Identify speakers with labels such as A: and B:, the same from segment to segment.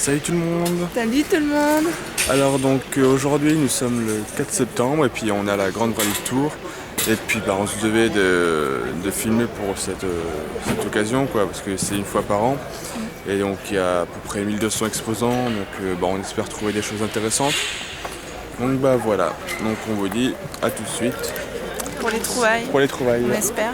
A: Salut tout le monde.
B: Salut tout le monde.
A: Alors donc aujourd'hui nous sommes le 4 septembre et puis on est à la grande rallye de Tours. Et puis on se devait de filmer pour cette occasion quoi, parce que c'est une fois par an. Et donc il y a à peu près 1200 exposants, donc on espère trouver des choses intéressantes. Donc voilà, donc on vous dit à tout de suite.
B: Pour les trouvailles.
A: Pour les trouvailles.
B: On espère.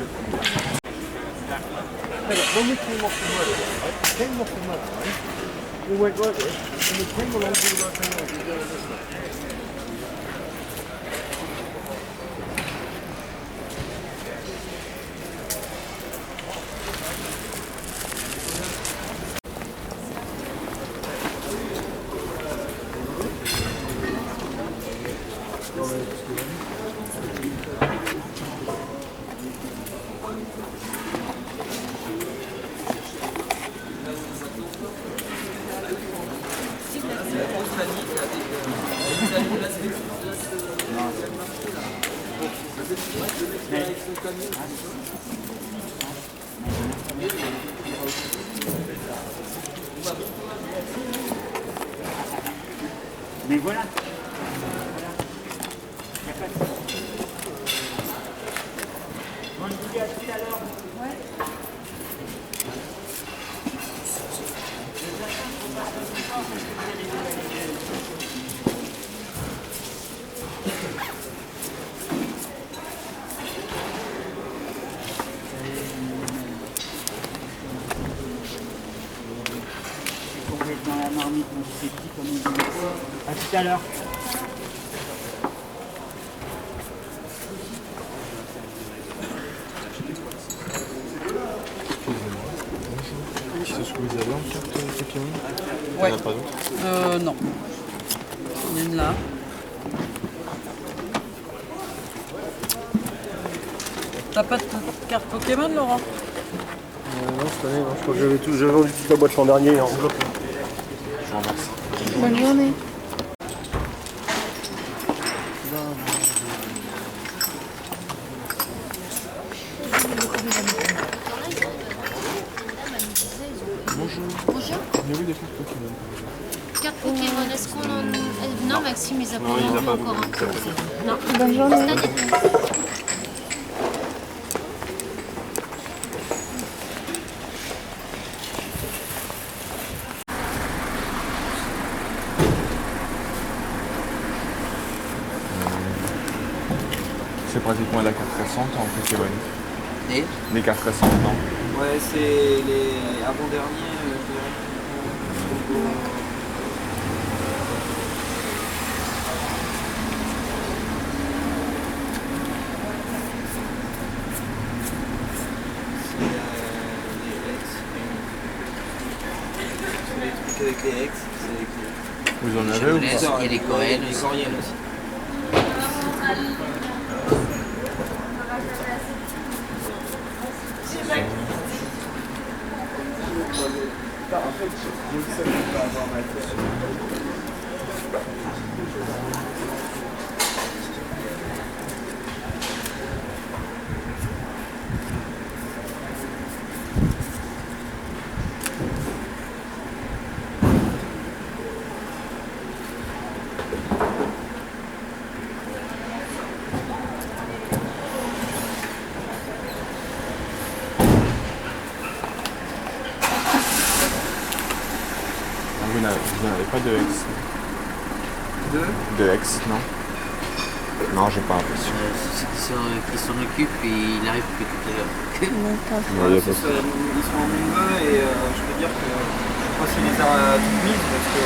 C: Mais voilà. Bon, je vous dis à tout à l'heure. Dans la marmite, donc c'est petit comme on dit. À tout à l'heure.
A: C'est ce que vous avez en carte Pokémon?
D: Ouais.
A: Il n'y en a pas d'autres?
D: Non. Il y en a une là. T'as pas de carte Pokémon, Laurent?
E: Non, cette année, non. Je crois que j'avais vendu toute la boîte l'an dernier en enveloppe.
A: Je vous remercie.
B: Bonne journée.
A: Bonjour.
F: Bonjour.
A: J'ai vu des cartes Pokémon.
F: Carte Pokémon, est-ce qu'on en... Non, Maxime, ils
A: Non, il
F: a
A: n'a
F: pas
A: pas
F: encore un peu.
A: beaucoup.
F: Non.
B: Bonne journée.
A: C'est pratiquement la carte récente en Pokémon.
G: Et
A: Les cartes récentes, non?
G: ouais, c'est les avant-derniers, je dirais. C'est les trucs avec les ex, c'est avec les...
A: Vous en avez ou
G: Les
A: pas?
G: Coriel,
D: et les Coréennes
G: les
D: aussi.
G: Coriel aussi.
A: Vous n'avez pas de ex?
G: Deux.
A: De ex, non? Non, j'ai pas l'impression.
D: Qui s'en occupe et il arrive que tout à l'heure.
A: Non, il y a pas
G: Ils sont en nombreux et je peux dire que je sais pas s'il les a toutes mises parce que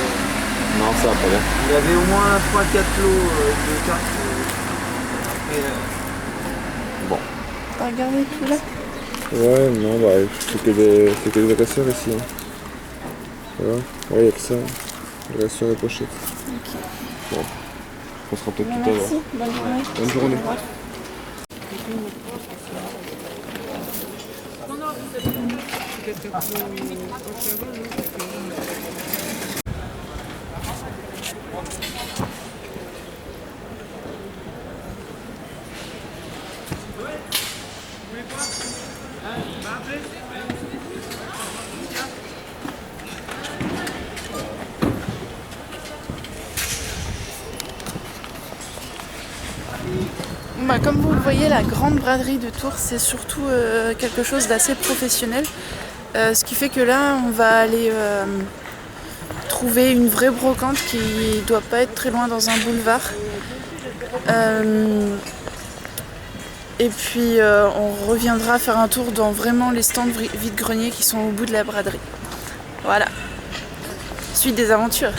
A: Non, ça a pas l'air.
G: il y avait au moins 3-4 lots de cartes. Et,
A: Bon.
B: T'as regardé tout là?
A: Ouais, non, bah, c'est que des dresseurs ici. Hein. Voilà. Ouais, il y a que ça. Dresseurs et pochettes.
B: Ok.
A: Bon. On se sera peut-être tout à l'heure.
B: Merci. Bonne journée.
A: Bonne journée.
B: Au revoir. Bah, comme vous le voyez, la grande braderie de Tours, c'est surtout quelque chose d'assez professionnel. Ce qui fait que là, on va aller trouver une vraie brocante qui doit pas être très loin dans un boulevard. Et puis on reviendra faire un tour dans vraiment les stands vide-greniers qui sont au bout de la braderie. Voilà. Suite des aventures.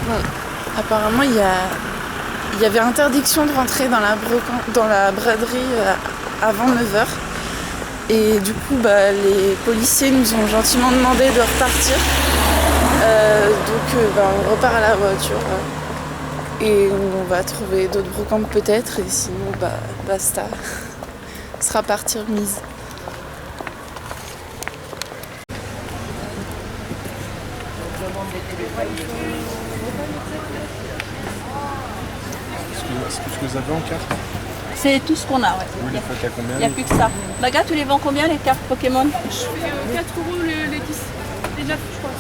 B: Bon, apparemment il y avait interdiction de rentrer dans la braderie avant 9h. Et du coup les policiers nous ont gentiment demandé de repartir. Donc on repart à la voiture. Et on va trouver d'autres brocantes peut-être. Et sinon basta. Ce sera partie remise.
A: Est-ce que vous avez en carte?
H: C'est tout ce qu'on a, ouais.
A: Vous les faites à combien?
H: Il n'y a plus que ça. Baga, tu les vends combien les cartes Pokémon?
B: Je fais 4 € les 10. Les 9 je crois.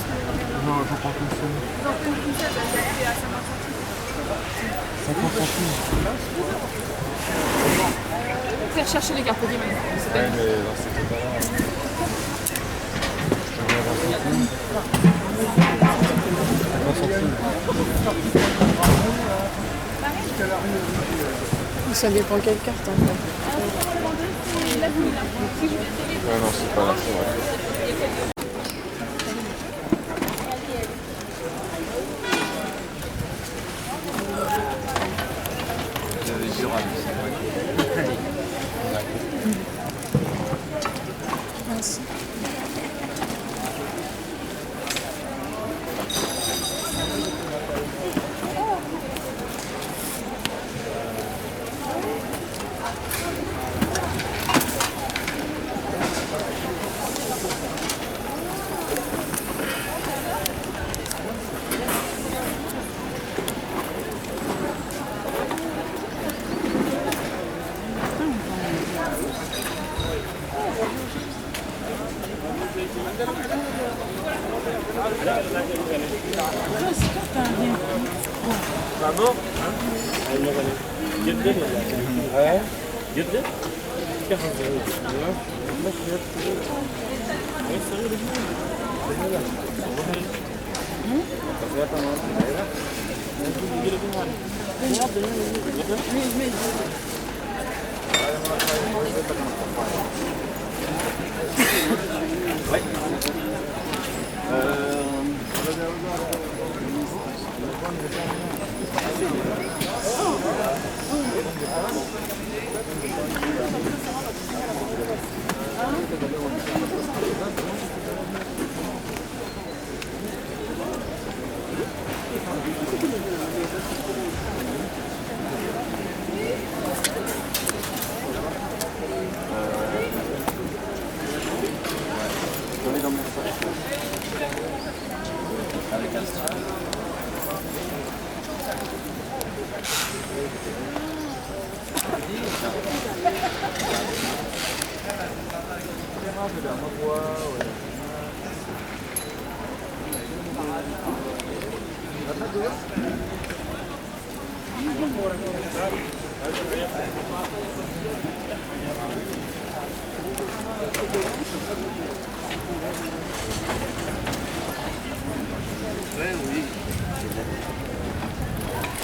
A: Non, je prends qu'une seule.
B: J'en prends une seule, j'ai acheté à 50 centimes.
A: 50 centimes.
B: Faire chercher les cartes Pokémon.
A: Ouais, mais dans ces cas-là... Je te mets 20 centimes. 50 centimes.
B: Ça dépend quelle carte en fait.
A: Ouais, non, c'est pas là, c'est vrai.
B: Merci.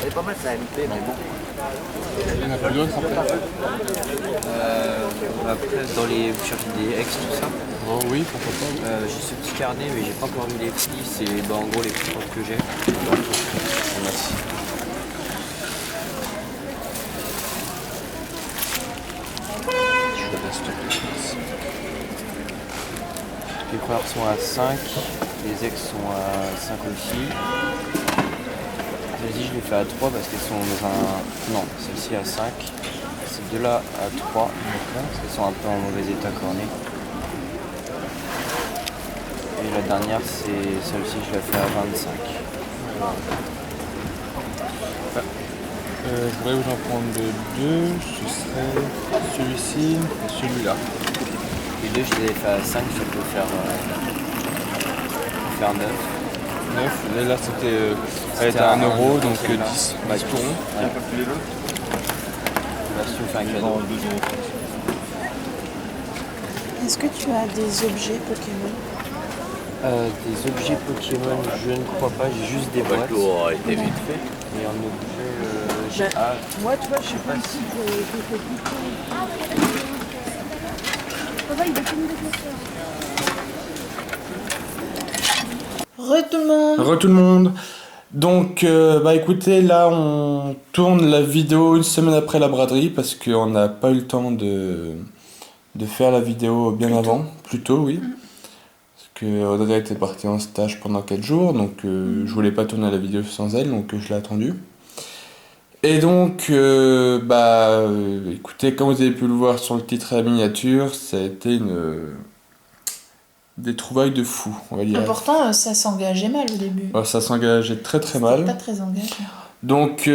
D: Elle est pas mal, ça MP, mais bon.
A: Il y en a plus d'autres après?
D: Après, dans les... Vous cherchez des ex, tout ça.
A: Oh oui, pourquoi pas.
D: J'ai ce petit carnet, mais j'ai pas encore mis les prix. C'est en gros les prix que j'ai. Merci.
A: Je vais rester.
D: Les frères sont à 5, les ex sont à 5 aussi. Celle-ci je les fais à 3 parce qu'elles sont dans un... Non, celle-ci à 5. Ces deux-là à 3, parce qu'elles sont un peu en mauvais état corné. Et la dernière, c'est celle-ci, je la fais à 25.
A: Je voudrais vous en prendre deux, ce serait celui-ci et celui-là.
D: Les deux, je les ai fait à 5, je peux faire 9.
A: 9, et là c'était à 1 euro, donc 10 tourons.
D: Ouais. Là, si tu me fais un cadeau.
B: Est-ce que tu as des objets Pokémon?
D: Des objets Pokémon, je ne crois pas, j'ai juste des boîtes. Et en objet, j'ai...
B: Moi, tu vois, je suis pas si
A: Re tout le monde. Donc bah écoutez, là on tourne la vidéo une semaine après la braderie parce qu'on n'a pas eu le temps de faire la vidéo bien avant, plus tôt oui. Parce que Audrey était partie en stage pendant 4 jours, donc je voulais pas tourner la vidéo sans elle, donc je l'ai attendue. Et donc, écoutez, comme vous avez pu le voir sur le titre et la miniature, ça a été des trouvailles de fou, on va dire.
B: Pourtant, ça s'engageait mal au début.
A: Ça s'engageait très très mal.
B: Pas très engagé.
A: Donc,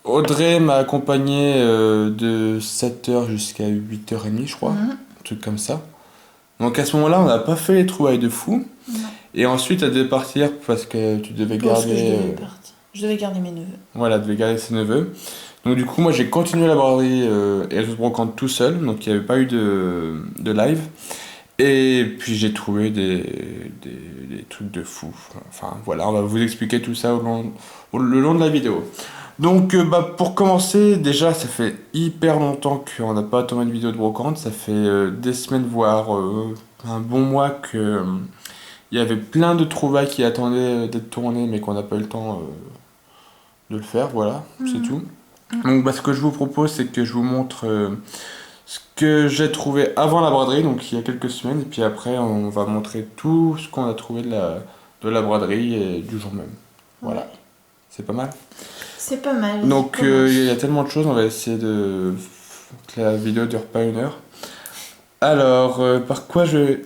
A: Audrey m'a accompagné de 7h jusqu'à 8h30, je crois. Un truc comme ça. Donc, à ce moment-là, on n'a pas fait les trouvailles de fou.
B: Non.
A: Et ensuite, elle devait partir parce que tu devais garder...
B: Je devais garder mes neveux.
A: Voilà, elle devait garder ses neveux. Donc, du coup, moi, j'ai continué la braderie et les autres brocantes tout seul. Donc, il n'y avait pas eu de live. Et puis j'ai trouvé des trucs de fou. Enfin voilà, on va vous expliquer tout ça le long de la vidéo. Donc pour commencer, déjà ça fait hyper longtemps qu'on n'a pas tourné une vidéo de brocante. Ça fait des semaines, voire un bon mois que il y avait plein de trouvailles qui attendaient d'être tournées mais qu'on n'a pas eu le temps de le faire. Voilà, c'est tout. Donc ce que je vous propose, c'est que je vous montre... ce que j'ai trouvé avant la braderie, donc il y a quelques semaines, et puis après on va montrer tout ce qu'on a trouvé de la braderie et du jour même. Voilà, c'est pas mal.
B: C'est pas mal.
A: Donc il y a tellement de choses, on va essayer que la vidéo dure pas 1 heure. Alors, par quoi je vais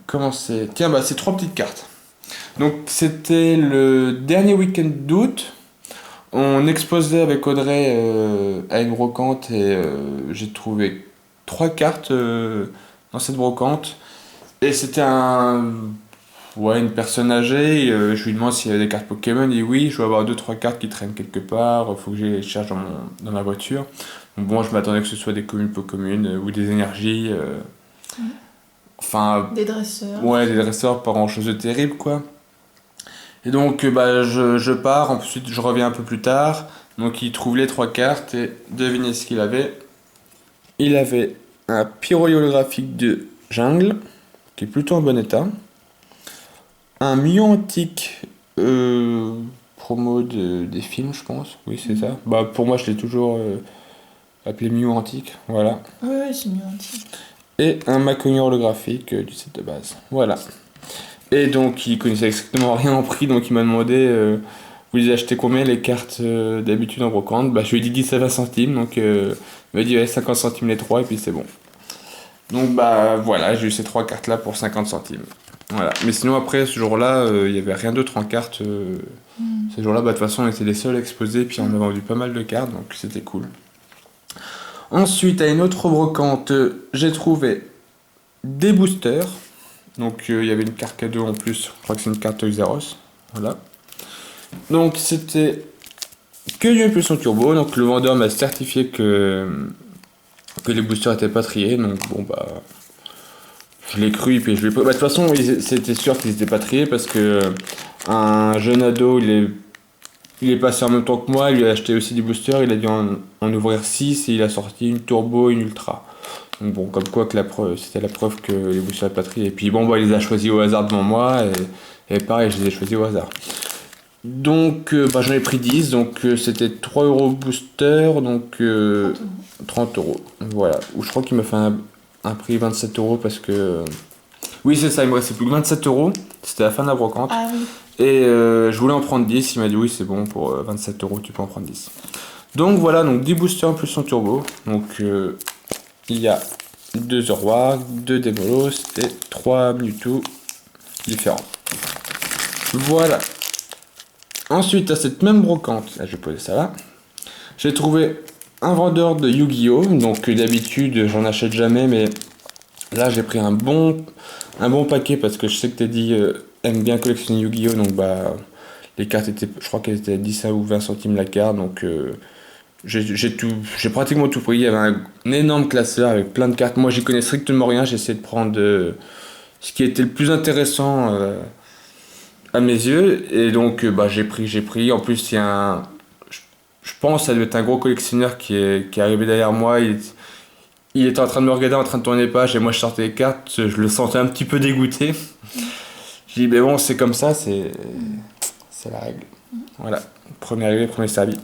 A: commencer? Tiens, c'est 3 petites cartes. Donc c'était le dernier week-end d'août. On exposait avec Audrey à une brocante et j'ai trouvé 3 cartes dans cette brocante. Et c'était une personne âgée. Je lui demande s'il y avait des cartes Pokémon. Il dit oui, je dois avoir 2-3 cartes qui traînent quelque part. Il faut que je les cherche dans ma voiture. Donc bon, je m'attendais que ce soit des communes Pokémon ou des énergies. Enfin.
B: Des dresseurs.
A: Ouais, des dresseurs, pas grand chose de terrible quoi. Et donc je pars, ensuite je reviens un peu plus tard, donc il trouve les 3 cartes et devinez ce qu'il avait. Il avait un Pyroyo holographique de jungle, qui est plutôt en bon état, un Mew antique promo des films je pense, oui c'est ça. Pour moi je l'ai toujours appelé Mew antique, voilà.
B: Oui, c'est Mew antique.
A: Et un Macognure holographique du set de base, voilà. Et donc il connaissait exactement rien en prix, donc il m'a demandé vous les achetez combien les cartes d'habitude en brocante. Je lui ai dit 10 à 20 centimes, donc il m'a dit 50 centimes les 3 et puis c'est bon. Donc voilà, j'ai eu ces 3 cartes là pour 50 centimes. Voilà. Mais sinon après ce jour-là, il n'y avait rien d'autre en cartes. Ce jour-là, de toute façon on était les seuls à exposer, puis on a vendu pas mal de cartes, donc c'était cool. Ensuite, à une autre brocante, j'ai trouvé des boosters. Donc il y avait une carte cadeau en plus, je crois que c'est une carte Toys R Us. Voilà. Donc c'était que du impulsion turbo, donc le vendeur m'a certifié que les boosters étaient pas triés, donc bon je l'ai cru et puis je l'ai pas. De toute façon c'était sûr qu'ils étaient pas triés parce que un jeune ado il est passé en même temps que moi, il a acheté aussi des boosters, il a dû en ouvrir 6 et il a sorti une turbo et une ultra. Donc bon, comme quoi que c'était la preuve que les boosters étaient pas triés. Et puis bon, il les a choisis au hasard devant moi et pareil, je les ai choisis au hasard. Donc j'en ai pris 10, donc c'était 3 € booster, donc 30 €. Voilà, ou je crois qu'il m'a fait un prix 27 € parce que... Oui c'est ça, il me restait plus que 27 €, c'était la fin de la brocante.
B: Ah oui.
A: Et je voulais en prendre 10, il m'a dit oui c'est bon, pour 27 € tu peux en prendre 10. Donc voilà, donc 10 boosters en plus son turbo, donc il y a 2 Zoroark, 2 Démolos et 3 Mewtwo différents. Voilà. Ensuite, à cette même brocante, là je vais poser ça là, J'ai trouvé un vendeur de Yu-Gi-Oh! Donc d'habitude j'en achète jamais, mais là j'ai pris un bon paquet parce que je sais que Teddy aime bien collectionner Yu-Gi-Oh! Donc bah les cartes étaient, je crois qu'elles étaient à 10 ou 20 centimes la carte, donc j'ai pratiquement tout pris. Il y avait un énorme classeur avec plein de cartes. Moi j'y connais strictement rien, j'ai essayé de prendre ce qui était le plus intéressant à mes yeux, et donc bah j'ai pris. En plus il y a je pense que ça doit être un gros collectionneur qui est arrivé derrière moi. Il était en train de me regarder, en train de tourner les pages, et moi je sortais les cartes, je le sentais un petit peu dégoûté. J'ai dit mais bon, c'est comme ça, c'est la règle. Voilà, premier arrivé, premier servi.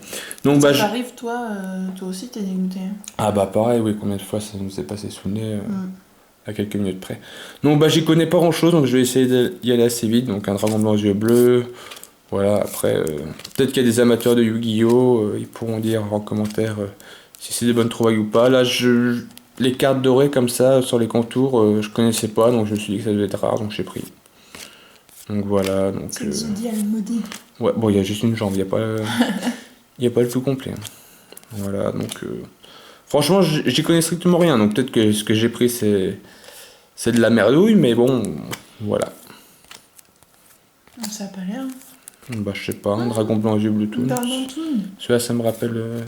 A: Donc bah
B: Ça t'arrive, toi aussi t'es dégoûté.
A: ah bah pareil, oui, combien de fois ça nous est passé sous le nez à quelques minutes près. Donc bah j'y connais pas grand chose, donc je vais essayer d'y aller assez vite. Donc un dragon blanc aux yeux bleus. Voilà, après peut-être qu'il y a des amateurs de Yu-Gi-Oh! Ils pourront dire en commentaire si c'est des bonnes trouvailles ou pas. Là les cartes dorées comme ça sur les contours, je connaissais pas, donc je me suis dit que ça devait être rare, donc j'ai pris. Donc voilà, donc
B: C'est le Zodiac maudit.
A: ouais, bon, il y a juste une jambe, il y a pas le tout complet. Voilà, donc franchement, j'y connais strictement rien, donc peut-être que ce que j'ai pris c'est de la merdouille, mais bon, voilà.
B: Ça a pas l'air.
A: Bah je sais pas, un dragon blanc aux yeux bleus Toon.
B: Pardon, Toon.
A: Celui-là ça me rappelle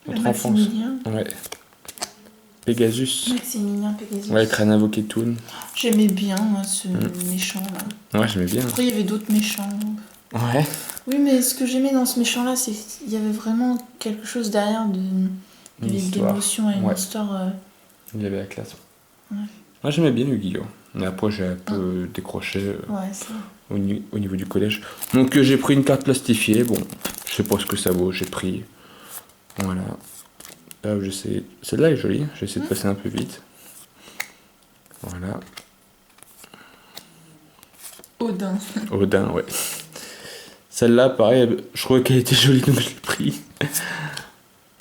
A: notre enfance.
B: Maximilien.
A: Ouais. Pegasus.
B: Maximilien Pegasus.
A: Ouais, crâne invoqué Toon.
B: J'aimais bien moi, ce méchant là.
A: Ouais, j'aimais bien.
B: Après il y avait d'autres méchants.
A: Ouais.
B: Oui, mais ce que j'aimais dans ce méchant là, c'est qu'il y avait vraiment quelque chose derrière
A: Une histoire.
B: d'émotion et une
A: Ouais.
B: histoire.
A: Il y avait la classe.
B: Ouais.
A: Moi j'aimais bien Yu-Gi-Oh! Mais après j'ai un peu décroché
B: Ouais, ça.
A: au niveau du collège. Donc j'ai pris une carte plastifiée, bon, je sais pas ce que ça vaut, j'ai pris. Voilà. Là, celle-là est jolie, j'essaie de passer un peu vite. Voilà.
B: Odin.
A: Odin, ouais. Celle-là, pareil, je trouvais qu'elle était jolie, donc je l'ai pris.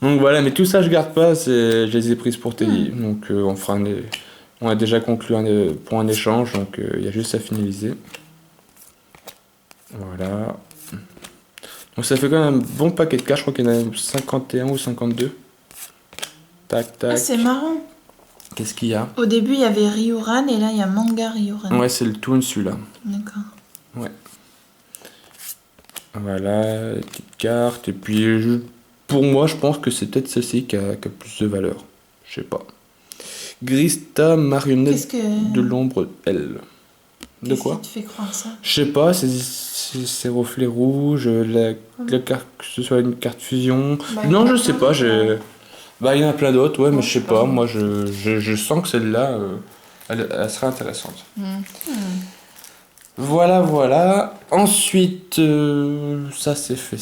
A: Donc voilà, mais tout ça, je garde pas, je les ai prises pour Teddy. Donc on a déjà conclu pour un échange, donc il y a juste à finaliser. Voilà. Donc ça fait quand même un bon paquet de cartes, je crois qu'il y en a 51 ou 52. Tac, tac.
B: Ah, c'est marrant.
A: Qu'est-ce qu'il y a?
B: Au début, il y avait Ryuran et là, il y a Manga Ryuran.
A: Ouais, c'est le Toon celui-là.
B: D'accord.
A: Ouais. Voilà, les petites cartes. Et puis, pour moi, je pense que c'est peut-être celle-ci qui a plus de valeur. Je sais pas. Grista marionnette de l'ombre, elle. De quoi?
B: Qu'est-ce qui te fait croire ça?
A: Je sais pas, c'est reflets rouges, la carte, que ce soit une carte fusion.
B: Bah,
A: non,
B: il y a
A: je sais
B: plein
A: pas,
B: d'autres,
A: bah, il y en a plein d'autres, ouais, mais je sais
B: c'est
A: pas.
B: pas
A: Moi, je sens que celle-là, elle serait intéressante. Voilà, voilà. Ensuite, ça c'est fait.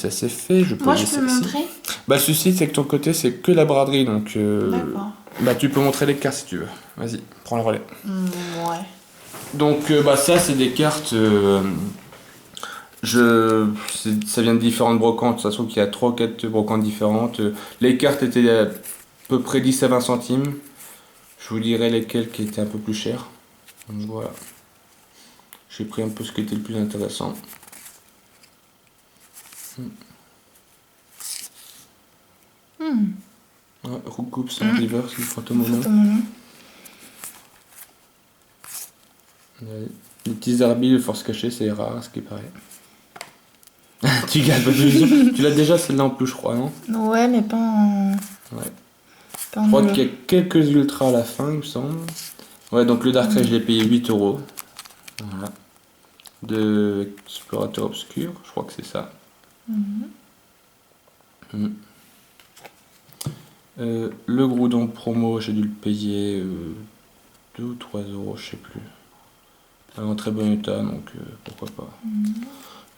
A: Je peux
B: Moi,
A: aller
B: je peux
A: celle-ci.
B: montrer?
A: Bah, le souci, c'est que ton côté, c'est que la braderie, donc
B: D'accord.
A: bah, tu peux montrer les cartes si tu veux. Vas-y, prends le relais.
B: Ouais.
A: Donc, bah, ça, c'est des cartes. Ça vient de différentes brocantes. De toute façon, il y a 3 ou 4 brocantes différentes. Les cartes étaient à peu près 10 à 20 centimes. Je vous dirai lesquelles qui étaient un peu plus chères. Donc, voilà. J'ai pris un peu ce qui était le plus intéressant. Ouais, Roucoupe, c'est un river, c'est le fantôme. Les petits arbilles de force cachée, c'est rare, ce qui paraît. Tu gardes pas tu l'as déjà celle-là en plus, je crois, non?
B: Ouais, mais pas en.
A: Ouais.
B: Pas en
A: Je crois
B: holo.
A: qu'il y a quelques ultras à la fin, il me semble. Ouais, donc le Darkrai, je l'ai payé 8 €. Voilà. De Explorateur Obscur, je crois que c'est ça. Le Groudon promo, j'ai dû le payer 2 ou 3 €, je sais plus. En très bon état, donc pourquoi pas.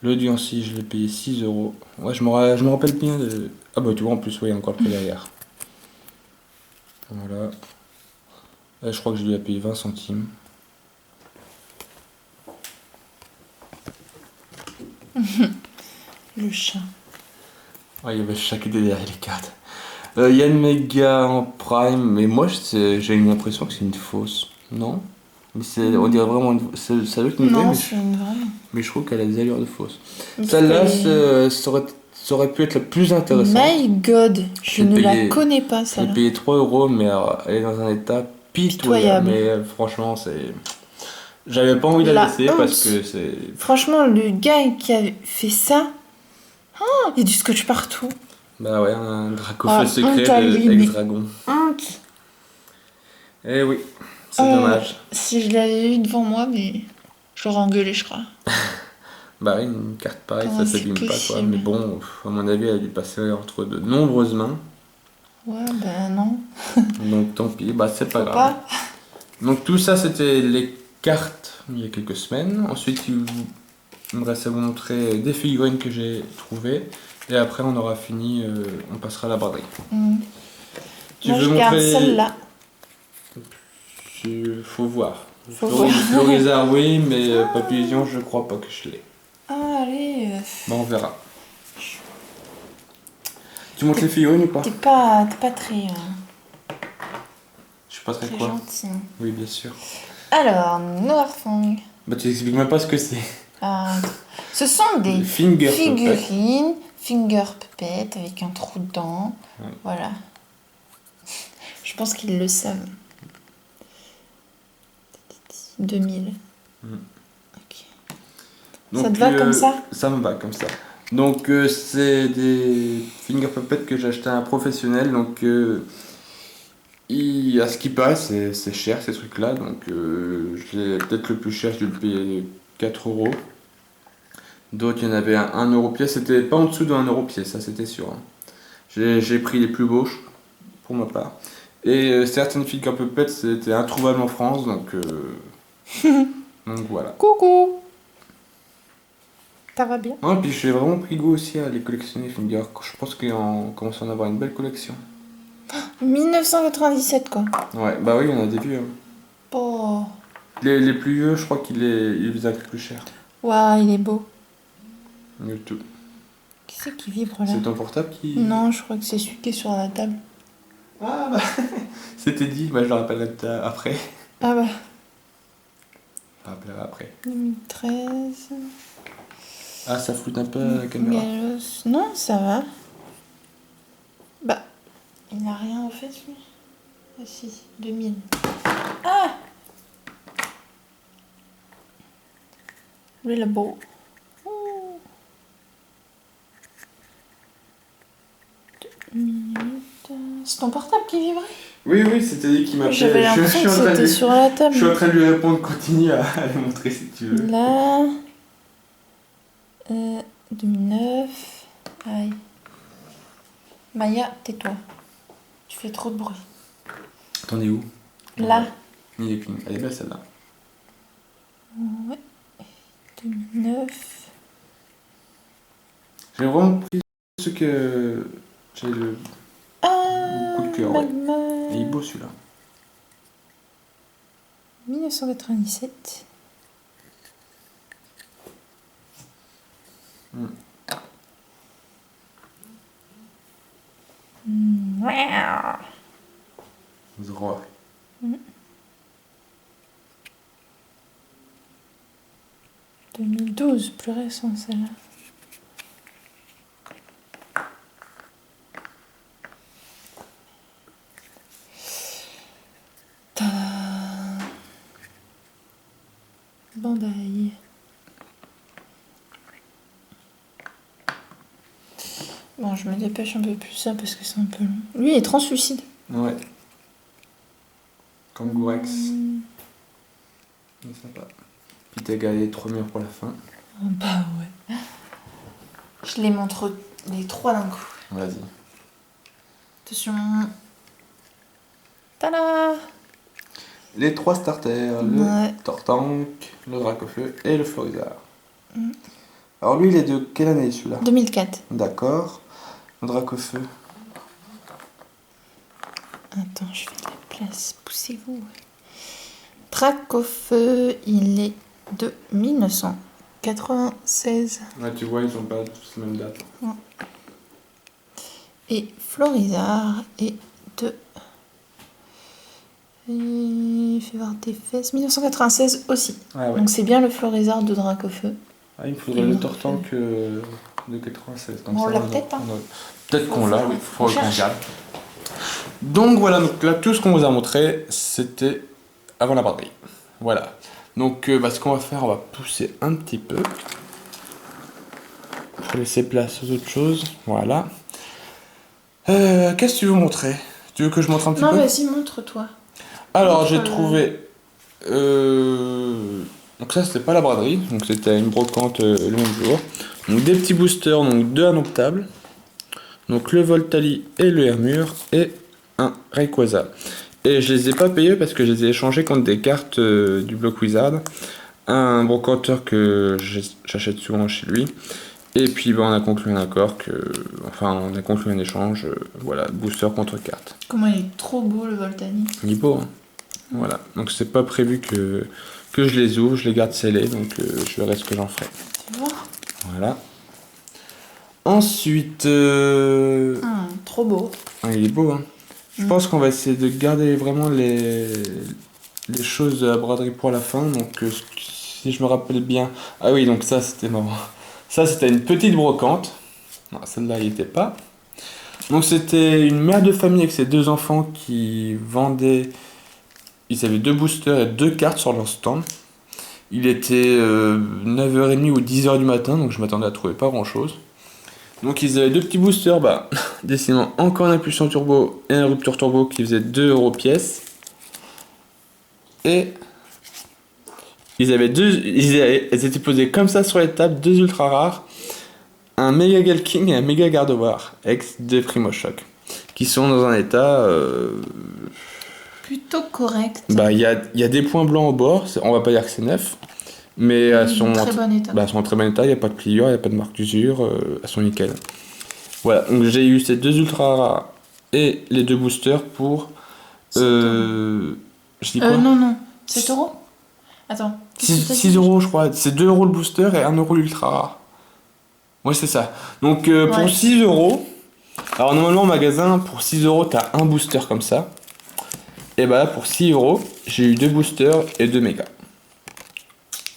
A: Le Diancie, je l'ai payé 6 €. Ouais, je me rappelle bien de... Ah bah tu vois, en plus, ouais, il y a encore le prix derrière. Voilà. Là, je crois que je lui ai payé 20 centimes.
B: Le chat.
A: Ouais, il y avait chaque idée derrière les cartes. Yann Mega en prime, mais moi j'ai une impression que c'est une fausse. Non? Mais on dirait vraiment une fausse. Ça doit être une vraie,
B: Non, c'est une vraie.
A: mais je trouve qu'elle a des allures de fausse.
B: Mais
A: Celle-là,
B: c'est-
A: ça aurait
I: ça aurait pu être la plus intéressante.
B: My God, je
I: J'ai
B: ne
I: payé-
B: la connais pas
I: J'ai
B: celle-là.
I: payé 3 euros, mais alors, elle est dans un état
B: Pitoyable.
I: pitoyable. Mais franchement, c'est. J'avais pas envie de
B: La
I: la laisser parce
B: honte.
I: que c'est.
B: Franchement, le gars qui a fait ça, il y a du scotch partout.
I: Bah ouais, un Dracofeu
B: Ah,
I: secret
B: honte à
I: de
B: lui, mais-
I: Ex-Dragon.
B: Honte.
I: Eh oui, c'est dommage.
B: Si je l'avais eu devant moi, mais j'aurais engueulé, je crois.
I: Bah oui, une carte pareille,
B: Comment
I: ça
B: c'est
I: s'abîme pas quoi.
B: possible?
I: Mais bon, à mon avis, elle a dû passer entre de nombreuses mains.
B: Ouais, ben non.
I: Donc tant pis, bah c'est pas
B: Faut
I: grave.
B: pas.
I: Donc tout ça, c'était les cartes il y a quelques semaines. Ensuite, il me reste à vous montrer des figurines que j'ai trouvées. Et après, on aura fini, on passera à la braderie. Tu
B: Moi,
I: veux
B: je garde
I: montrer
B: celle-là.
I: Faut voir.
B: Faut voir.
I: Florizard, oui, mais Papillon, je crois pas que je l'ai.
B: Ah, allez.
I: Bah, on verra. Tu montres les figurines ou pas?
B: T'es pas très,
I: Je suis pas très
B: très
I: quoi.
B: gentil.
I: Oui, bien sûr.
B: Alors, Noirfang.
I: Bah, tu expliques même pas ce que c'est.
B: Ce sont des
I: Finger puppet.
B: figurines, finger puppet avec un trou dedans.
I: Ouais.
B: Voilà. Je pense qu'ils le savent. 2000. Ok.
I: Donc,
B: Ça te va comme ça?
I: Ça me va comme ça. Donc c'est des finger puppets que j'ai acheté à un professionnel. Donc à ce qui paraît c'est cher ces trucs là. Donc je l'ai peut-être le plus cher, je dû le payer 4 euros. D'autres il y en avait à 1 euro pièce. C'était pas en dessous de 1 euro pièce, ça c'était sûr. Hein. J'ai pris les plus beaux pour ma part. Et certaines finger puppets c'était introuvable en France. Donc voilà.
B: Coucou. Ça va bien?
I: Ah, puis j'ai vraiment pris goût aussi à les collectionner Finger. Je pense qu'on commence à en avoir une belle collection.
B: 1997 quoi.
I: Ouais, bah oui, on a des vieux. Hein.
B: Oh.
I: Les plus vieux, je crois qu'il les a plus cher.
B: Waouh, il est beau.
I: YouTube.
B: Qui c'est qui vibre là?
I: C'est ton portable qui.
B: Non, je crois que c'est celui qui est sur la table.
I: Ah bah, c'était dit, bah je le rappellerai après.
B: Ah bah.
I: Je le rappellerai après.
B: 2013.
I: Ah, ça floute un peu la caméra.
B: Galos. Non, ça va. Bah, il n'a rien en fait lui. Ah si, 2000. Ah! Le beau. Oh. 2 minutes. C'est ton portable qui vibrait?
I: Oui, c'était lui qui m'a fait.
B: J'avais l'impression que c'était sur la table.
I: Je suis en train de lui répondre, continue à le montrer si tu veux.
B: Là. 2009. Aïe. Maya, tais-toi. Tu fais trop de bruit.
I: T'en es où?
B: Là.
I: Il est clean. Elle est belle celle-là.
B: Ouais. 2009.
I: J'ai vraiment pris ce que j'ai le beaucoup de cœur. Ouais.
B: Magma.
I: Et il est beau celui-là.
B: 1997.
I: Zroa.
B: 2012, plus récent celle-là. Bandai. Bon, je me dépêche un peu plus ça parce que c'est un peu long. Lui, il est translucide.
I: Ouais. Kangourex. C'est sympa. Puis t'as gardé les 3 murs pour la fin.
B: Oh, bah ouais. Je les montre les 3 d'un coup.
I: Vas-y.
B: Attention. Tada!
I: Les 3 starters,
B: Ouais.
I: le Tortank, le Dracofeu et le Florizard. Alors lui, il est de quelle année celui-là?
B: 2004.
I: D'accord. Le Dracofeu.
B: Attends, je fais de la place. Poussez-vous. Dracofeu, il est de 1996.
I: Ouais, tu vois, ils ont pas tous la même date.
B: Et Florizard est de... Fais voir tes fesses. 1996 aussi.
I: Ah ouais.
B: Donc c'est bien le Florizard de Dracofeu.
I: Ah, il me faudrait le Tortank de 96. Comme
J: Bon, on
I: ça,
J: l'a peut-être, hein.
I: Peut-être qu'on l'a, oui. Faut qu'on
J: cherche.
I: regarde. Donc voilà, donc là, tout ce qu'on vous a montré, c'était avant la braderie. Voilà. Donc ce qu'on va faire, on va pousser un petit peu. Pour laisser place aux autres choses. Voilà. Qu'est-ce que tu veux montrer? Tu veux que je montre un petit
B: Non,
I: peu?
B: vas-y, montre-toi.
I: Alors, j'ai trouvé... Donc ça, c'était pas la braderie. Donc c'était une brocante le même jour. Donc des petits boosters, donc 2 indomptables. Donc le Voltali et le Hermure. Et un Rayquaza. Et je les ai pas payés parce que je les ai échangés contre des cartes du bloc Wizard. Un brocanteur que j'achète souvent chez lui. Et puis on a conclu un accord on a conclu un échange, voilà, booster contre carte.
J: Comment il est trop beau le Voltani.
I: Il est beau, hein. Voilà, donc c'est pas prévu que je les ouvre, je les garde scellés, donc je verrai ce que j'en ferai.
J: Tu vois?
I: Voilà. Ensuite...
J: Trop beau.
I: il est beau, hein. Je pense qu'on va essayer de garder vraiment les choses de la braderie pour la fin, donc si je me rappelle bien... Ah oui, donc ça c'était marrant. Ça, c'était une petite brocante. Non, celle-là, il n'y était pas. Donc, c'était une mère de famille avec ses 2 enfants qui vendaient... Ils avaient 2 boosters et 2 cartes sur leur stand. Il était 9h30 ou 10h du matin, donc je m'attendais à trouver pas grand-chose. Donc, ils avaient 2 petits boosters, décidément, encore une impulsion turbo et un rupture turbo qui faisait 2 € pièce. Et... Ils étaient posés comme ça sur les tables, 2 ultra rares, un méga Galking et un méga Gardevoir, ex de Primo Choc, qui sont dans un état...
J: Plutôt correct.
I: Il y a des points blancs au bord, on va pas dire que c'est neuf, mais elles sont,
J: très bon état.
I: Elles sont en très bon état, il n'y a pas de pliure, il n'y a pas de marque d'usure, elles sont nickel. Voilà, donc j'ai eu ces 2 ultra rares et les 2 boosters pour... je dis quoi
J: Non, 7 €. Attends.
I: 6 € je crois, c'est 2 € le booster et 1 € l'ultra rare. Ouais, c'est ça. Donc pour 6 €, alors normalement au magasin, pour 6 € t'as un booster comme ça. Et là pour 6 €, j'ai eu 2 boosters et 2 mégas.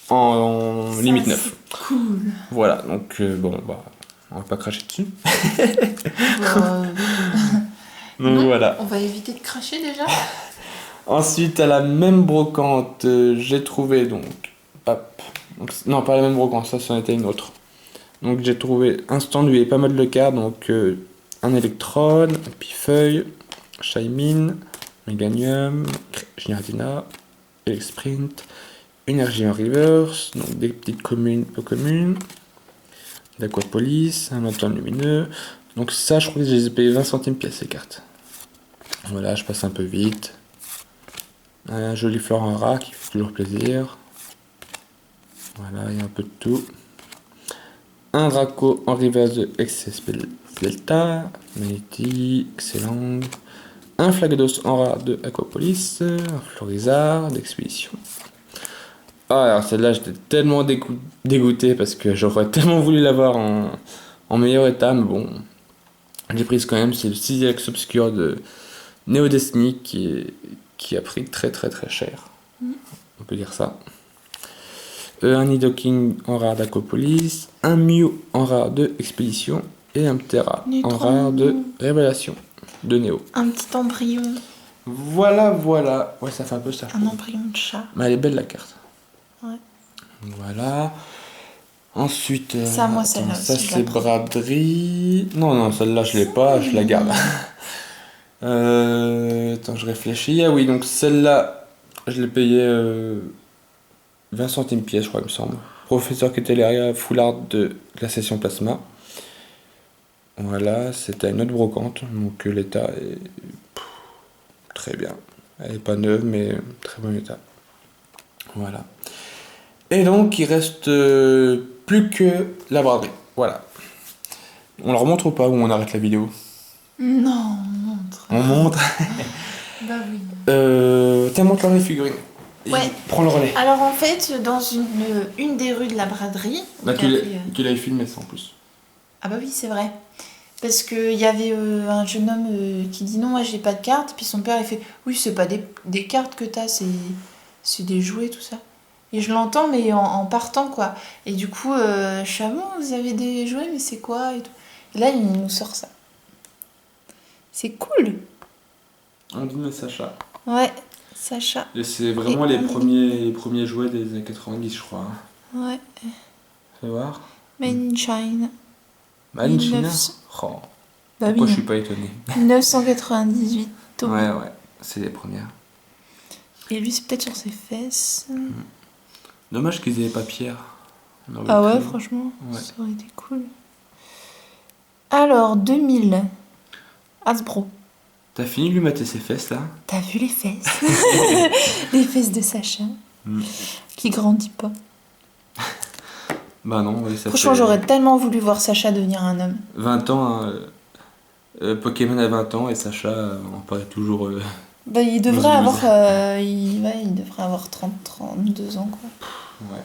I: En limite 9.
J: Cool.
I: Voilà, donc on va pas cracher dessus. Donc
J: Non,
I: voilà.
J: On va éviter de cracher déjà.
I: Ensuite, à la même brocante, j'ai trouvé non, pas la même brocante, ça c'en était une autre. Donc j'ai trouvé un stand où il y avait pas mal de cartes, donc un Electron, un Pifeuille, Shaymin, Meganium, Giardina, Elexprint, Énergie en reverse, donc des petites communes peu communes, d'Aquapolis, un Matin lumineux. Donc ça, je crois que je les ai payés 20 centimes pièce ces cartes. Voilà, je passe un peu vite. Un joli Florent rat qui fait toujours plaisir. Voilà, il y a un peu de tout. Un Draco en reverse de XS Delta. Manity, excellent. Un Flagados en rare de Aquapolis. Un Florizard d'Expédition. Ah, alors celle-là, j'étais tellement dégoûté parce que j'aurais tellement voulu l'avoir en meilleur état, mais bon, j'ai prise quand même. C'est le 6X Obscur de Neo Destiny qui a pris très très très cher. On peut dire ça. Un Nidoking en rare d'Aquapolis, un Mew en rare de Expédition et un Ptera en rare de Révélation de Neo.
J: Un petit embryon.
I: Voilà. Ouais, ça fait un peu ça.
J: Un embryon de chat.
I: Mais elle est belle la carte.
J: Ouais.
I: Voilà. Ensuite,
J: ça, moi, celle-là
I: ça
J: aussi,
I: c'est braderie. Non, celle-là je l'ai pas, je la garde. Attends, je réfléchis. Ah oui, donc celle-là, je l'ai payée 20 centimes pièce, je crois, il me semble. Professeur Keteleria, foulard de la session plasma. Voilà, c'était une autre brocante, donc l'état est très bien. Elle est pas neuve, mais très bon état. Voilà. Et donc, il reste plus que la braderie. Voilà. On leur montre ou pas, ou on arrête la vidéo?
J: Non, on montre.
I: On montre.
J: Bah oui.
I: Tiens, montre-leur les figurines.
J: Ouais.
I: Prends le relais.
J: Alors en fait, dans une des rues de la braderie...
I: Bah, tu l'avais filmé ça en plus.
J: Ah bah oui, c'est vrai. Parce qu'il y avait un jeune homme qui dit non, moi j'ai pas de cartes. Puis son père il fait oui, c'est pas des cartes que t'as, c'est des jouets, tout ça. Et je l'entends, mais en partant, quoi. Et du coup, je suis ah bon, vous avez des jouets, mais c'est quoi et tout. Et là, il nous sort ça. C'est cool.
I: Ondine et Sacha.
J: Ouais, Sacha.
I: Et c'est vraiment les premiers jouets des années 90, je crois.
J: Ouais.
I: Fais voir.
J: Made in China.
I: Made in China
J: 1900.
I: Oh.
J: Bah
I: Pourquoi
J: oui.
I: je suis pas étonné?
J: 1998. Thomas.
I: Ouais, c'est les premières.
J: Et lui, c'est peut-être sur ses fesses.
I: Dommage qu'ils aient pas Pierre. On aurait
J: Ah ouais,
I: pu-
J: franchement,
I: Ouais.
J: ça aurait été cool. Alors, 2000. Hasbro.
I: T'as fini de lui mater ses fesses là?
J: T'as vu les fesses? Les fesses de Sacha. Qui grandit pas.
I: Bah non, oui, ça
J: Franchement,
I: fait
J: j'aurais tellement voulu voir Sacha devenir un homme.
I: 20 ans, hein, Pokémon a 20 ans et Sacha en paraît toujours...
J: Bah, il devrait
I: Loose.
J: avoir, il devrait avoir 32 ans, quoi.
I: Ouais,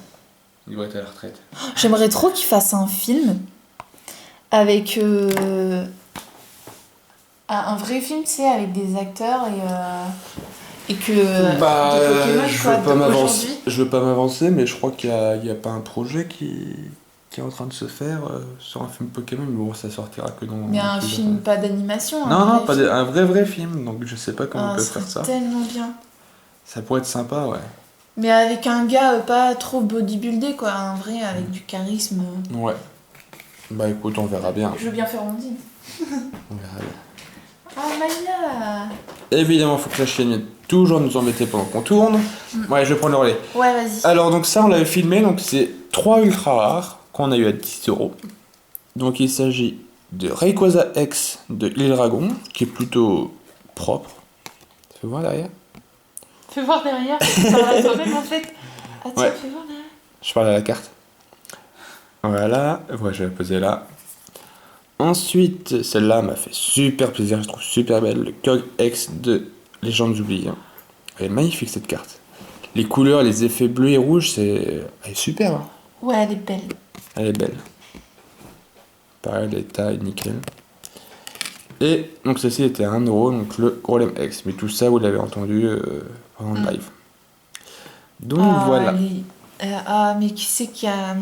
I: il devrait être à la retraite.
J: J'aimerais trop qu'il fasse un film avec un vrai film, tu sais, avec des acteurs et que de Pokémon,
I: je
J: quoi,
I: veux pas m'avancer,
J: d'aujourd'hui.
I: je veux pas m'avancer, mais je crois qu'il y a pas un projet qui est en train de se faire sur un film Pokémon, mais bon, ça sortira que dans...
J: Mais un
I: plusieurs
J: film,
I: années.
J: pas d'animation.
I: Non, non, pas
J: film.
I: un vrai film, donc je sais pas comment
J: Ah,
I: on peut
J: ce
I: faire
J: serait
I: ça.
J: tellement bien.
I: Ça pourrait être sympa, ouais.
J: Mais avec un gars pas trop bodybuildé, quoi. Un vrai avec du charisme.
I: Ouais. Bah écoute, on verra bien.
J: Je veux bien faire Ondine.
I: On verra bien.
J: Ah, Maya.
I: Évidemment, faut que la chienne vienne toujours nous embêter pendant qu'on tourne. Ouais, je vais prendre le relais.
J: Ouais, vas-y.
I: Alors, donc ça, on l'avait filmé, donc c'est 3 ultra rares qu'on a eu à 10€. Donc il s'agit de Rayquaza X de Dragon, qui est plutôt propre. Tu peux voir derrière?
J: Fais voir derrière. Ça va toi-même en fait. Attends,
I: Ouais.
J: fais voir derrière.
I: Je parle à la carte. Voilà, ouais, je vais la poser là. Ensuite, celle-là m'a fait super plaisir, je trouve super belle. Le Cog X de Légendes oubliées. Elle est magnifique cette carte. Les couleurs, les effets bleus et rouges, elle est super. Hein.
J: Ouais, elle est belle.
I: Elle est belle. Pareil, l'état est nickel. Et donc ceci était à 1€, donc le Golem X. Mais tout ça, vous l'avez entendu pendant le live. Donc voilà.
J: Mais qui c'est qui a...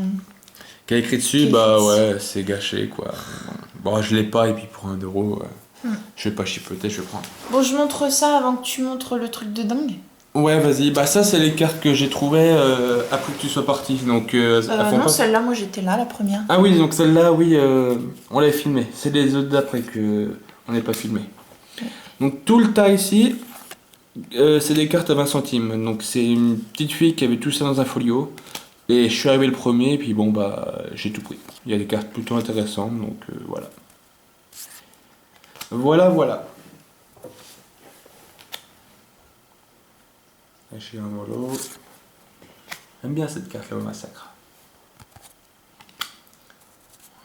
I: Qui a écrit dessus, bah ouais, c'est gâché quoi. Bon, je l'ai pas et puis pour 1€, je vais pas chipoter, je vais prendre.
J: Bon, je montre ça avant que tu montres le truc de dingue.
I: Ouais, vas-y, bah ça c'est les cartes que j'ai trouvées après que tu sois parti. Donc,
J: Non, celle-là, moi j'étais là, la première.
I: Ah oui, donc celle-là, oui, on l'avait filmée. C'est les autres d'après que on n'est pas filmé. Donc tout le tas ici, c'est des cartes à 20 centimes. Donc c'est une petite fille qui avait tout ça dans un folio. Et je suis arrivé le premier, et puis bon, bah j'ai tout pris. Il y a des cartes plutôt intéressantes, donc voilà. Voilà. J'ai un mollo. J'aime bien cette carte là au massacre.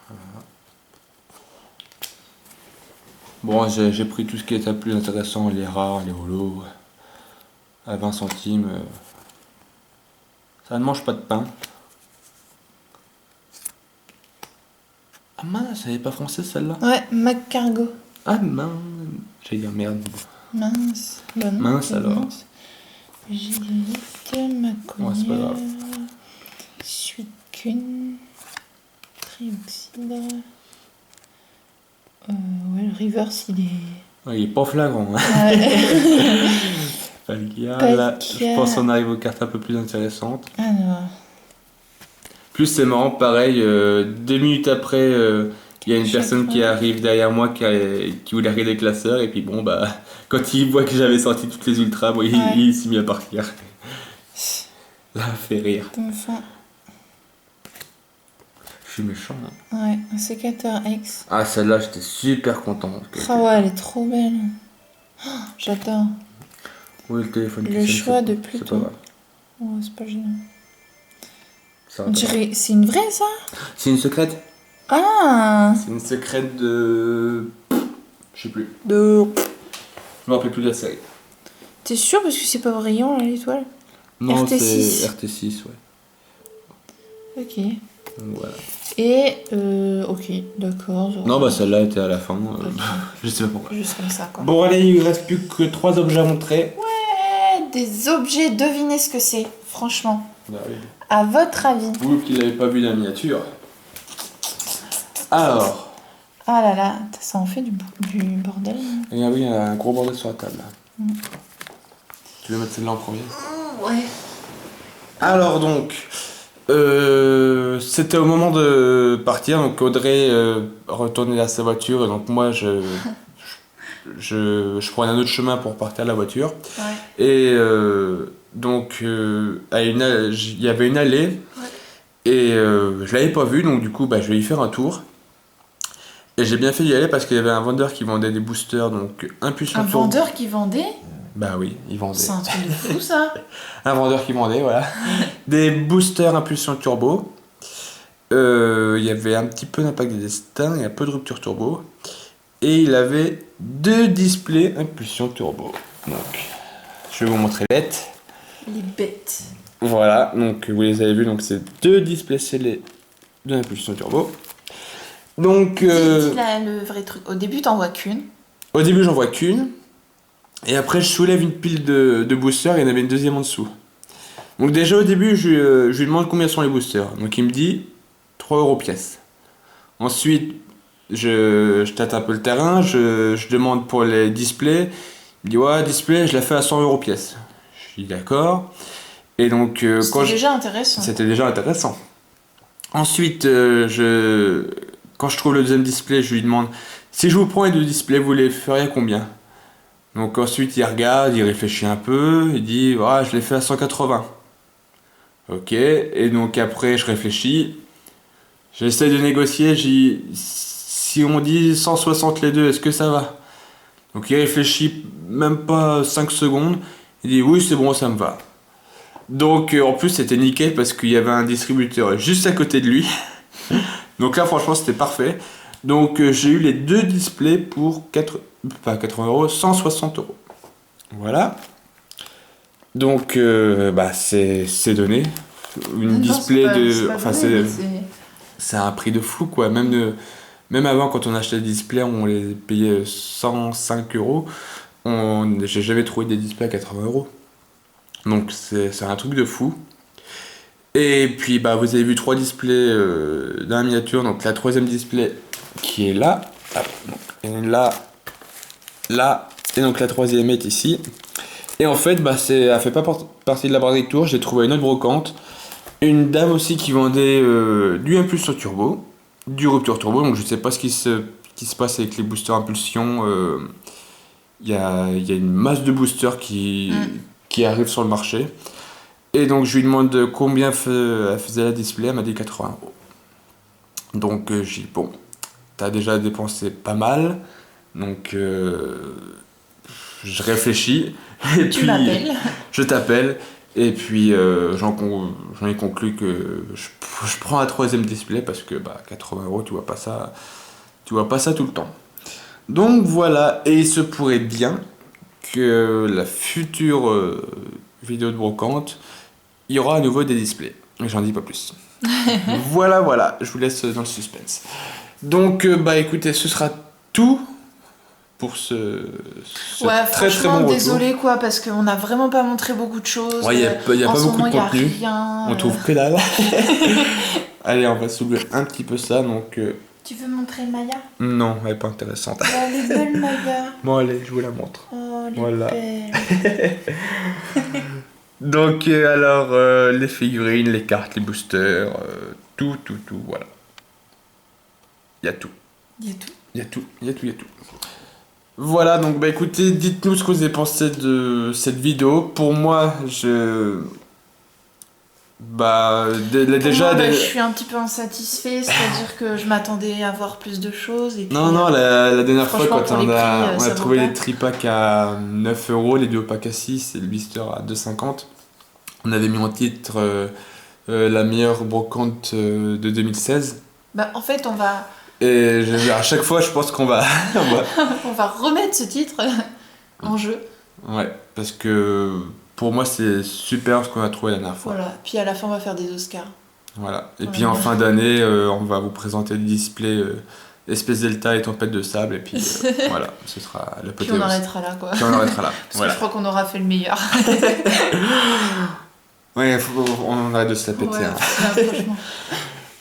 I: Voilà. Bon, j'ai pris tout ce qui était le plus intéressant, les rares, les holos. À 20 centimes. Ça ne mange pas de pain. Ah mince, elle n'est pas française celle-là.
J: Ouais, McCargo.
I: Ah mince. J'allais dire merde.
J: Mince. Bah non,
I: Mince
J: c'est
I: alors.
J: mince. Gilite, Maconière.
I: Ouais, c'est pas grave.
J: Suicune. Trioxyde. Ouais, le reverse, il est...
I: Ouais, il est pas flagrant. Hein.
J: Ouais.
I: Palkia,
J: Palkia.
I: là, je pense qu'on arrive aux cartes un peu plus intéressantes.
J: Alors...
I: Plus c'est marrant, pareil, 2 minutes après, il y a une
J: Chaque
I: personne
J: fois.
I: qui arrive derrière moi qui voulait regarder le classeur, et puis bon, bah, quand il voit que j'avais sorti toutes les ultras, bon,
J: Ouais.
I: il s'est mis à partir. Ça m'a fait rire.
J: Enfin,
I: Je suis méchant. Hein.
J: ouais, un sécateur X.
I: Ah, celle-là, j'étais super content.
J: Ah ouais, elle est trop belle. Oh, j'adore.
I: Oui, le téléphone
J: Le
I: qui sonne,
J: choix
I: c'est-
J: de
I: c'est pas
J: Pluton.
I: grave.
J: Oh, c'est pas gênant.
I: Ça va
J: On
I: pas.
J: dirait... C'est une vraie, ça?
I: C'est une secrète.
J: Ah!
I: C'est une secrète de... Je sais plus.
J: De...
I: Je me rappelle plus de la série.
J: T'es sûr? Parce que c'est pas brillant, là, l'étoile.
I: Non,
J: RT6.
I: c'est RT6, ouais.
J: Ok.
I: Donc, voilà.
J: Et... ok, d'accord.
I: Non, bah celle-là était à la fin. Je sais pas pourquoi.
J: Juste comme ça, quoi.
I: Bon, allez, il ne reste plus que 3 objets à montrer.
J: Ouais, des objets, devinez ce que c'est. Franchement.
I: Bah oui.
J: À votre avis?
I: Vous qui n'avez pas vu la miniature. Alors.
J: Ah là là, ça en fait du bordel.
I: Et oui, il y a un gros bordel sur la table. Tu veux mettre celle-là en premier?
J: Ouais.
I: Alors donc, c'était au moment de partir, donc Audrey retournait à sa voiture, et donc moi je prenais un autre chemin pour partir à la voiture.
J: Ouais.
I: Et donc, il y avait une allée, et je l'avais pas vue, donc du coup je vais y faire un tour. Et j'ai bien fait d'y aller parce qu'il y avait un vendeur qui vendait des boosters, donc impulsion turbo.
J: Un vendeur qui vendait?
I: Bah oui, il vendait.
J: C'est un truc de fou ça.
I: Un vendeur qui vendait, voilà. Des boosters impulsion turbo. Il y avait un petit peu d'impact des destins et un peu de rupture turbo. Et il avait 2 displays impulsion turbo. Donc, je vais vous montrer bête.
J: Les bêtes.
I: Voilà, donc vous les avez vus, donc c'est 2 displays scellés de impulsion turbo. Donc,
J: Dis le vrai truc. Au début, t'en vois qu'une.
I: Au début, j'en vois qu'une. Et après, je soulève une pile de boosters et il y en avait une deuxième en dessous. Donc déjà, au début, je lui demande combien sont les boosters. Donc il me dit 3 € pièce. Ensuite, je tâte un peu le terrain, je demande pour les displays. Il me dit ouais, display, je la fais à 100 € pièce. Je dis d'accord. Et donc, C'était déjà intéressant. Ensuite, quand je trouve le deuxième display, je lui demande si je vous prends les 2 displays, vous les feriez à combien? Donc ensuite, il regarde, il réfléchit un peu, il dit ah, je l'ai fait à 180. Ok, et donc après, je réfléchis, j'essaie de négocier, j'ai dit si on dit 160 les deux, est-ce que ça va? Donc il réfléchit même pas 5 secondes, il dit oui, c'est bon, ça me va. Donc en plus, c'était nickel parce qu'il y avait un distributeur juste à côté de lui. Donc là, franchement, c'était parfait. Donc j'ai eu les 2 displays pour 160 €. Voilà. Donc c'est donné. Une display c'est un prix de fou quoi. Même avant, quand on achetait des displays, on les payait 105 €. J'ai jamais trouvé des displays à 80 €. Donc c'est un truc de fou. Et puis vous avez vu 3 displays dans la miniature. Donc la 3e display qui est là. Et là. Et donc la 3e est ici. Et en fait, elle fait pas partie de la braderie de Tours. J'ai trouvé une autre brocante. Une dame aussi qui vendait du impulsion turbo, du rupture turbo. Donc je sais pas ce qui se passe avec les boosters impulsion. Il y a une masse de boosters qui arrivent sur le marché. Et donc je lui demande combien elle faisait la display. Elle m'a dit 80 €. Donc j'ai dit bon, t'as déjà dépensé pas mal. Donc je réfléchis. Et puis je t'appelle. Et puis j'en ai conclu que je prends la 3e display parce que 80 €, tu vois pas ça tout le temps. Donc voilà, et il se pourrait bien que la future vidéo de brocante, il y aura à nouveau des displays. Mais j'en dis pas plus. Voilà, je vous laisse dans le suspense. Donc écoutez, ce sera tout pour ce très très bon retour.
J: Désolé quoi, parce qu'on n'a vraiment pas montré beaucoup de choses.
I: Ouais, il n'y a pas beaucoup de contenu.
J: Rien,
I: on trouve que dalle. Allez, on va soulever un petit peu ça. Donc,
J: tu veux montrer Maya?
I: Non, elle est pas intéressante.
J: Elle est belle Maya.
I: Bon allez, je vous la montre.
J: Oh, elle est
I: voilà.
J: belle.
I: Donc alors, les figurines, les cartes, les boosters, tout, voilà. Il y a tout. Voilà, donc écoutez, dites-nous ce que vous avez pensé de cette vidéo. Pour moi, je
J: suis un petit peu insatisfait, c'est-à-dire que je m'attendais à voir plus de choses. Et puis,
I: non, la dernière fois, quand on a trouvé les tripacks à 9 €, les duopacks à 6 et le blister à 2,50, on avait mis en titre la meilleure brocante de 2016.
J: En fait, on va...
I: Et à chaque fois, je pense qu'on va...
J: on va remettre ce titre en jeu.
I: Ouais, parce que pour moi, c'est super ce qu'on a trouvé la dernière fois.
J: Voilà, puis à la fin, on va faire des Oscars.
I: Voilà, et puis en fin d'année, on va vous présenter le display Espèce Delta et Tempête de Sable, et puis voilà, ce sera la
J: Puis on arrêtera là, quoi.
I: Puis on arrêtera là,
J: Parce que je crois qu'on aura fait le meilleur.
I: Ouais, on arrête de se la péter.
J: Ouais,
I: hein.
J: là, franchement.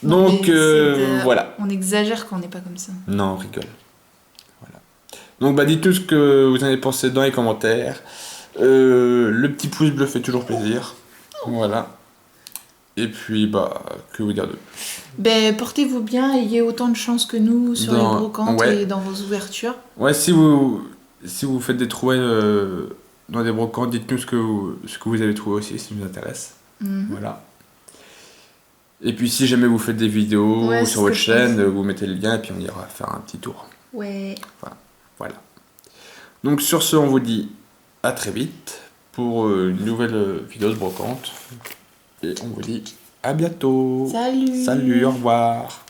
J: Non,
I: Donc,
J: mais c'est de-
I: voilà.
J: On exagère quand on n'est pas comme ça.
I: Non, on rigole. Voilà. Donc, bah, dites-nous ce que vous en avez pensé dans les commentaires. Le petit pouce bleu fait toujours plaisir. Voilà. Et puis, bah, que vous dire de plus.
J: Ben, portez-vous bien, ayez autant de chance que nous sur
I: Dans-
J: les brocantes
I: ouais.
J: et dans vos ouvertures.
I: Ouais, si vous faites des trouvailles dans des brocantes, dites-nous ce que vous avez trouvé aussi, si ça vous intéresse.
J: Mhm.
I: Voilà. Et puis, si jamais vous faites des vidéos
J: Ouais, c'est
I: sur
J: ce
I: votre
J: que je
I: chaîne,
J: pense.
I: vous mettez le lien et puis on ira faire un petit tour.
J: Ouais.
I: Voilà. Donc, sur ce, on vous dit à très vite pour une nouvelle vidéo de brocante. Et on vous dit à bientôt.
J: Salut.
I: Salut, au revoir.